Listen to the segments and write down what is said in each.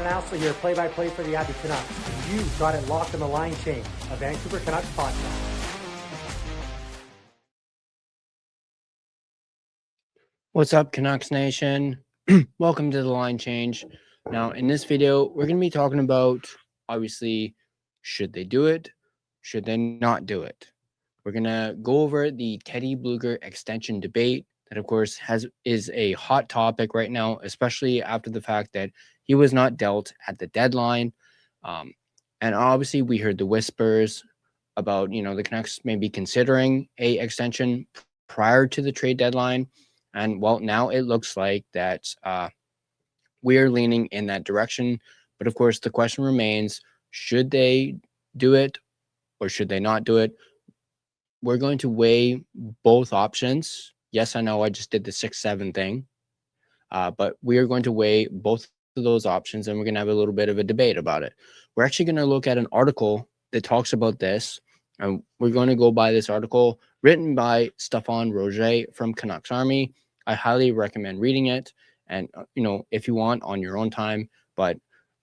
Announcer here, play-by-play for the Edmonton Canucks. You got it locked on the line change, a Vancouver Canucks podcast. What's up, Canucks Nation? Welcome to the line change. Now, in this video, we're going to be talking about, obviously, should they do it? Should they not do it? We're going to go over the Teddy Blueger extension debate that, of course, is a hot topic right now, especially after the fact that he was not dealt at the deadline. And obviously, we heard the whispers about, the Canucks maybe considering a extension prior to the trade deadline. And, well, now it looks like that we are leaning in that direction. But, of course, the question remains, should they do it or should they not do it? We're going to weigh both options. Yes, I know I just did the 6-7 thing. But we are going to weigh both of those options, and we're going to have a little bit of a debate about it. We're actually going to look at an article that talks about this. And we're going to go by this article written by Stefan Roger from Canucks Army. I highly recommend reading it. And, if you want, on your own time. But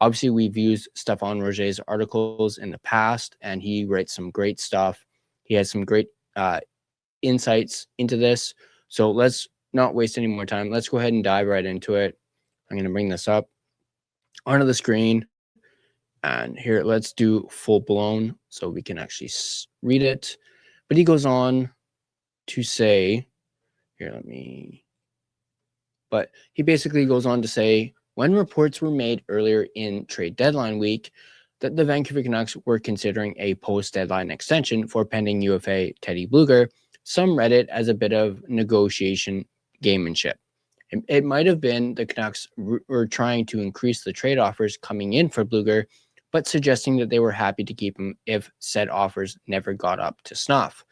obviously, we've used Stefan Roger's articles in the past, and he writes some great stuff. He has some great insights into this. So let's not waste any more time. Let's go ahead and dive right into it. I'm going to bring this up onto the screen. And here, let's do full blown so we can actually read it. But he goes on to say, but he basically goes on to say, when reports were made earlier in trade deadline week that the Vancouver Canucks were considering a post-deadline extension for pending UFA Teddy Blueger, some read it as a bit of negotiation gamemanship. It might have been the Canucks were trying to increase the trade offers coming in for Blueger, but suggesting that they were happy to keep him if said offers never got up to snuff.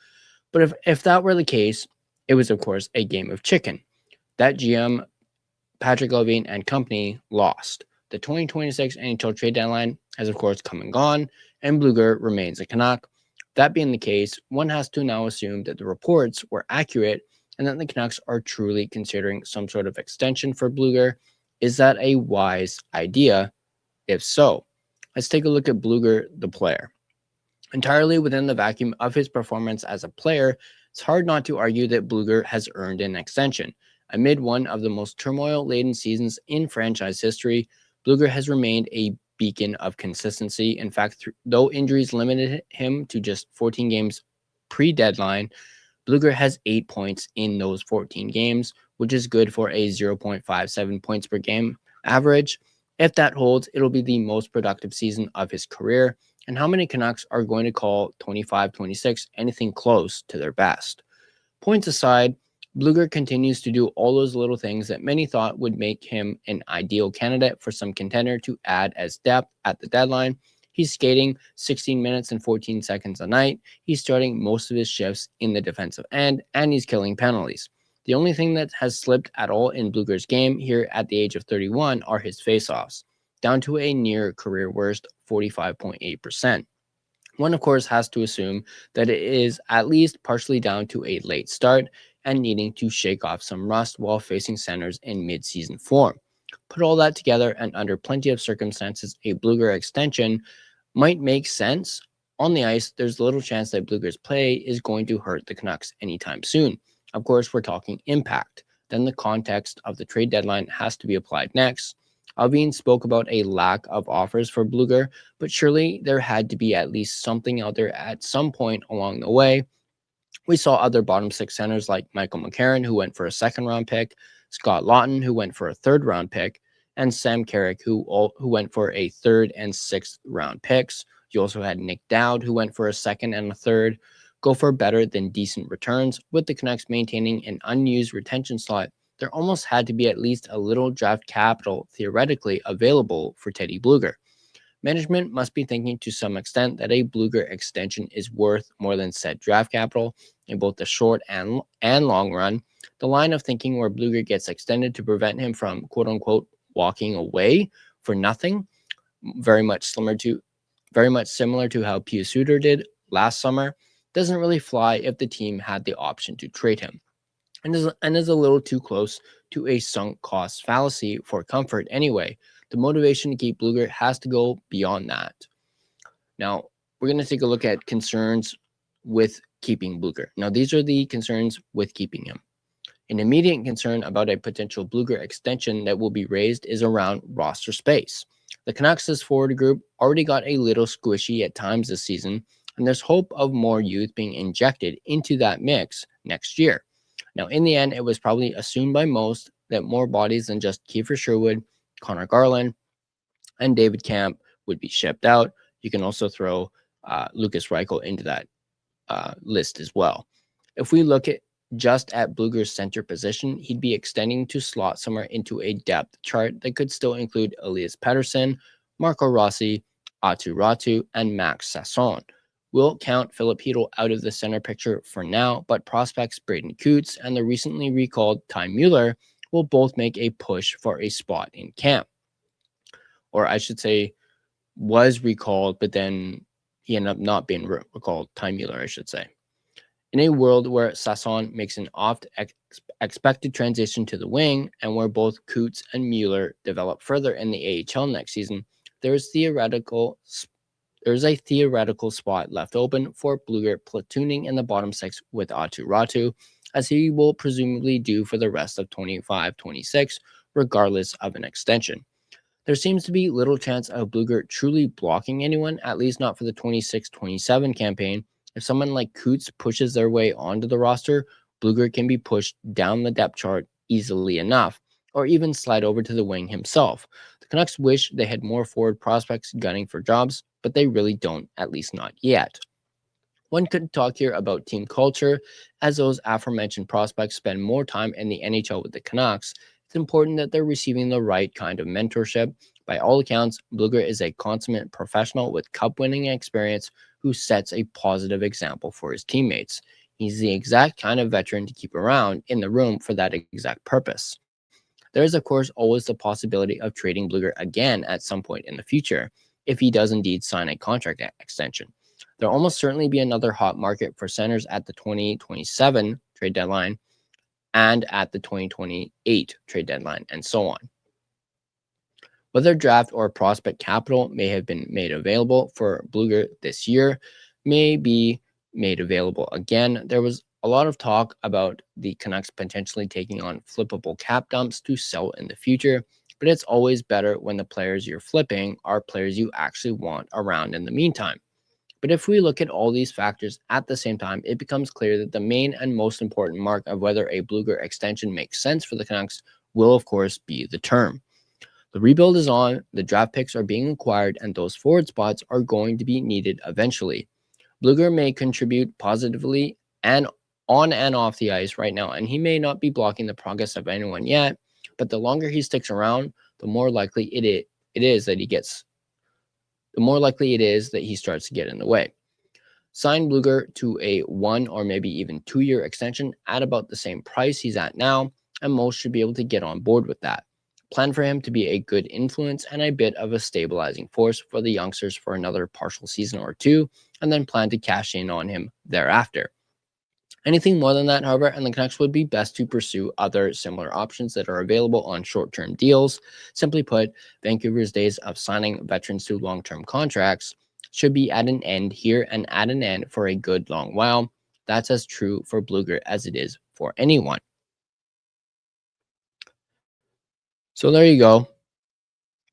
But if that were the case, it was, of course, a game of chicken. That GM, Patrick Levine and company, lost. The 2026 NHL Trade Deadline has, of course, come and gone, and Blueger remains a Canuck. That being the case, one has to now assume that the reports were accurate and that the Canucks are truly considering some sort of extension for Blueger. Is that a wise idea? If so, let's take a look at Blueger, the player. Entirely within the vacuum of his performance as a player, it's hard not to argue that Blueger has earned an extension. Amid one of the most turmoil-laden seasons in franchise history, Blueger has remained a beacon of consistency. In fact, though injuries limited him to just 14 games pre-deadline, Blueger has 8 points in those 14 games, which is good for a 0.57 points per game average. If that holds, it'll be the most productive season of his career. And how many Canucks are going to call 25-26 anything close to their best? Points aside, Blueger continues to do all those little things that many thought would make him an ideal candidate for some contender to add as depth at the deadline. He's skating 16 minutes and 14 seconds a night. He's starting most of his shifts in the defensive end, and he's killing penalties. The only thing that has slipped at all in Blueger's game here at the age of 31 are his faceoffs, down to a near career worst 45.8%. One, of course, has to assume that it is at least partially down to a late start and needing to shake off some rust while facing centers in mid-season form. Put all that together, and under plenty of circumstances, a Blueger extension might make sense. On the ice, there's little chance that Blueger's play is going to hurt the Canucks anytime soon. Of course, we're talking impact. Then the context of the trade deadline has to be applied next. Alvin spoke about a lack of offers for Blueger, but surely there had to be at least something out there at some point along the way. We saw other bottom six centers like Michael McCarron, who went for a second-round pick, Scott Laughton, who went for a third-round pick, and Sam Carrick, who went for a third and sixth-round picks. You also had Nick Dowd, who went for a second and a third. Go for better than decent returns. With the Canucks maintaining an unused retention slot, there almost had to be at least a little draft capital theoretically available for Teddy Blueger. Management must be thinking to some extent that a Blueger extension is worth more than said draft capital in both the short and long run. The line of thinking where Blueger gets extended to prevent him from quote-unquote walking away for nothing, very much similar to how Pius Suter did last summer, doesn't really fly if the team had the option to trade him, and is a little too close to a sunk cost fallacy for comfort anyway. The motivation to keep Blueger has to go beyond that. Now, we're going to take a look at concerns with keeping Blueger. Now, these are the concerns with keeping him. An immediate concern about a potential Blueger extension that will be raised is around roster space. The Canucks' forward group already got a little squishy at times this season, and there's hope of more youth being injected into that mix next year. Now, in the end, it was probably assumed by most that more bodies than just Kiefer Sherwood, Connor Garland, and David Camp would be shipped out. You can also throw Lucas Reichel into that list as well. If we look at just at Blueger's center position, he'd be extending to slot somewhere into a depth chart that could still include Elias Pettersson, Marco Rossi, Aatu Ratu, and Max Sasson. We'll count Philip Hedl out of the center picture for now, but prospects Braden Coots and the recently recalled Ty Mueller will both make a push for a spot in camp. Or I should say, was recalled, but then he ended up not being recalled. Ty Mueller, I should say. In a world where Sasson makes an oft-expected transition to the wing, and where both Coots and Mueller develop further in the AHL next season, there's a theoretical spot left open for Blueger platooning in the bottom six with Aatu Ratu, as he will presumably do for the rest of 25-26, regardless of an extension. There seems to be little chance of Blueger truly blocking anyone, at least not for the 26-27 campaign. If someone like Coots pushes their way onto the roster, Blueger can be pushed down the depth chart easily enough, or even slide over to the wing himself. The Canucks wish they had more forward prospects gunning for jobs, but they really don't, at least not yet. One could talk here about team culture, as those aforementioned prospects spend more time in the NHL with the Canucks. It's important that they're receiving the right kind of mentorship. By all accounts, Blueger is a consummate professional with cup-winning experience who sets a positive example for his teammates. He's the exact kind of veteran to keep around in the room for that exact purpose. There is, of course, always the possibility of trading Blueger again at some point in the future, if he does indeed sign a contract extension. There'll almost certainly be another hot market for centers at the 2027 trade deadline and at the 2028 trade deadline, and so on. Whether draft or prospect capital may have been made available for Blueger this year may be made available again. There was a lot of talk about the Canucks potentially taking on flippable cap dumps to sell in the future, but it's always better when the players you're flipping are players you actually want around in the meantime. But if we look at all these factors at the same time, it becomes clear that the main and most important mark of whether a Blueger extension makes sense for the Canucks will, of course, be the term. The rebuild is on, the draft picks are being acquired, and those forward spots are going to be needed eventually. Blueger may contribute positively and on and off the ice right now, and he may not be blocking the progress of anyone yet, but the longer he sticks around, the more likely it is that he starts to get in the way. Sign Blueger to a 1 or maybe even 2-year extension at about the same price he's at now, and most should be able to get on board with that. Plan for him to be a good influence and a bit of a stabilizing force for the youngsters for another partial season or two, and then plan to cash in on him thereafter. Anything more than that, however, and the Canucks would be best to pursue other similar options that are available on short-term deals. Simply put, Vancouver's days of signing veterans to long-term contracts should be at an end here and at an end for a good long while. That's as true for Blueger as it is for anyone. So there you go.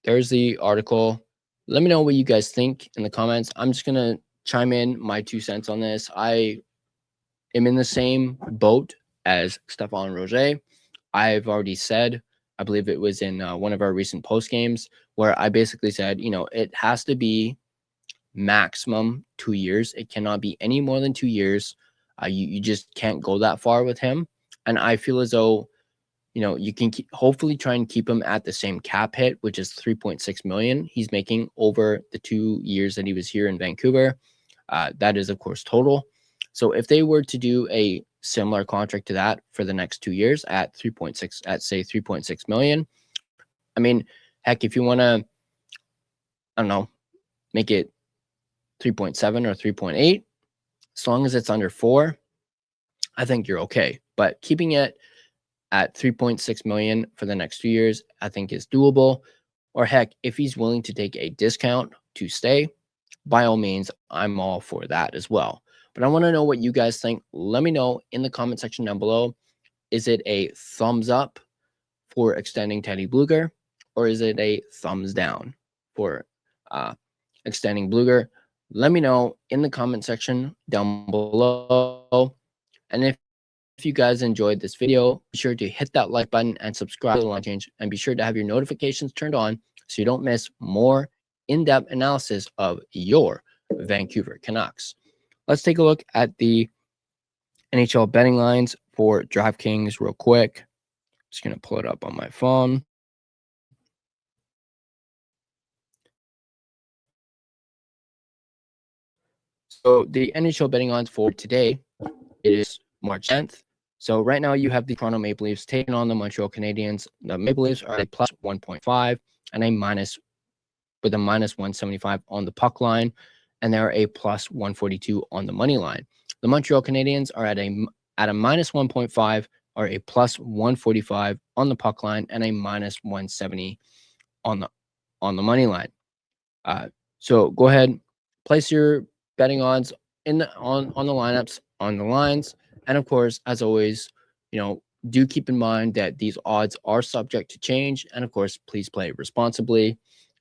There's the article. Let me know what you guys think in the comments. I'm just going to chime in my 2 cents on this. I am in the same boat as Stephane Roger. I've already said, I believe it was in one of our recent post games, where I basically said, it has to be maximum 2 years. It cannot be any more than 2 years. You just can't go that far with him. And I feel as though, you can hopefully try and keep him at the same cap hit, which is $3.6 million he's making over the 2 years that he was here in Vancouver. That is, of course, total. So if they were to do a similar contract to that for the next 2 years at say 3.6 million, I mean, heck, if you want to, I don't know, make it 3.7 or 3.8, as long as it's under 4, I think you're okay. But keeping it at 3.6 million for the next 2 years, I think is doable. or heck, if he's willing to take a discount to stay, by all means, I'm all for that as well. But I want to know what you guys think. Let me know in the comment section down below. Is it a thumbs up for extending Teddy Blueger, or is it a thumbs down for extending Blueger? Let me know in the comment section down below. And if you guys enjoyed this video, be sure to hit that like button and subscribe to the Line Change, and be sure to have your notifications turned on so you don't miss more in-depth analysis of your Vancouver Canucks. Let's take a look at the NHL betting lines for DraftKings real quick. Just going to pull it up on my phone. So the NHL betting lines for today, it is March 10th. So right now you have the Toronto Maple Leafs taking on the Montreal Canadiens. The Maple Leafs are at a plus 1.5 and a minus 175 on the puck line, and they're a plus 142 on the money line. The Montreal Canadiens are at a minus 1.5 or a plus 145 on the puck line, and a minus 170 on the money line. So go ahead, place your betting odds on the lineups, on the lines, and of course, as always, do keep in mind that these odds are subject to change, and of course, please play responsibly.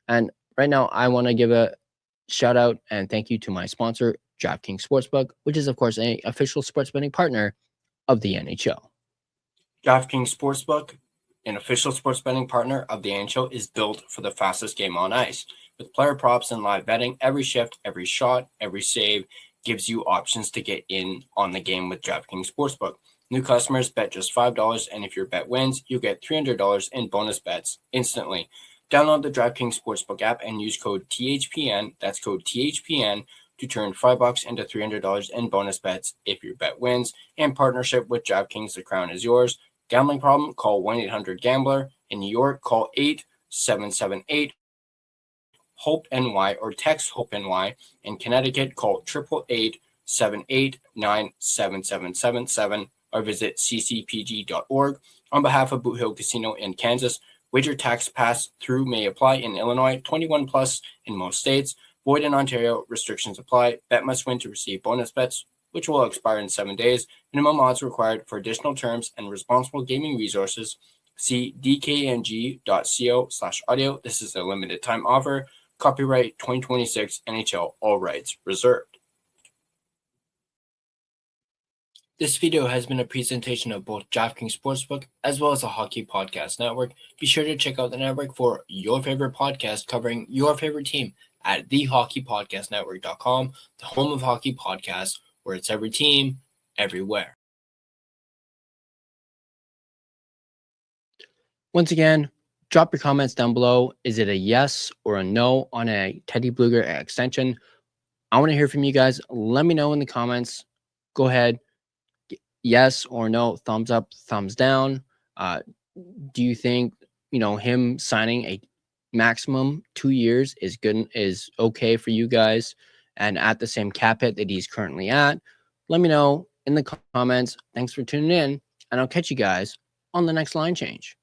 And right now, I want to give a shout out and thank you to my sponsor, DraftKings Sportsbook, which is of course an official sports betting partner of the NHL. DraftKings Sportsbook, an official sports betting partner of the NHL, is built for the fastest game on ice. With player props and live betting, every shift, every shot, every save gives you options to get in on the game with DraftKings Sportsbook. New customers bet just $5, and if your bet wins, you get $300 in bonus bets instantly. Download the DraftKings Sportsbook app and use code THPN, that's code THPN, to turn $5 into $300 in bonus bets if your bet wins. In partnership with DraftKings, the crown is yours. Gambling problem? Call 1-800-GAMBLER. In New York, call 877-8-HOPE-NY or text HOPE-NY. In Connecticut, call 888-789-7777 or visit ccpg.org. On behalf of Boot Hill Casino in Kansas, wager tax pass-through may apply in Illinois, 21 plus in most states. Void in Ontario, restrictions apply. Bet must win to receive bonus bets, which will expire in 7 days. Minimum odds required. For additional terms and responsible gaming resources, see dkng.co/audio. This is a limited time offer. Copyright 2026 NHL, all rights reserved. This video has been a presentation of both DraftKings Sportsbook as well as the Hockey Podcast Network. Be sure to check out the network for your favorite podcast covering your favorite team at thehockeypodcastnetwork.com, the home of hockey podcasts, where it's every team, everywhere. Once again, drop your comments down below. Is it a yes or a no on a Teddy Blueger extension? I want to hear from you guys. Let me know in the comments. Go ahead. Yes or no, thumbs up, thumbs down. Do you think, him signing a maximum 2 years is good, is okay for you guys, and at the same cap hit that he's currently at? Let me know in the comments. Thanks for tuning in, and I'll catch you guys on the next line change.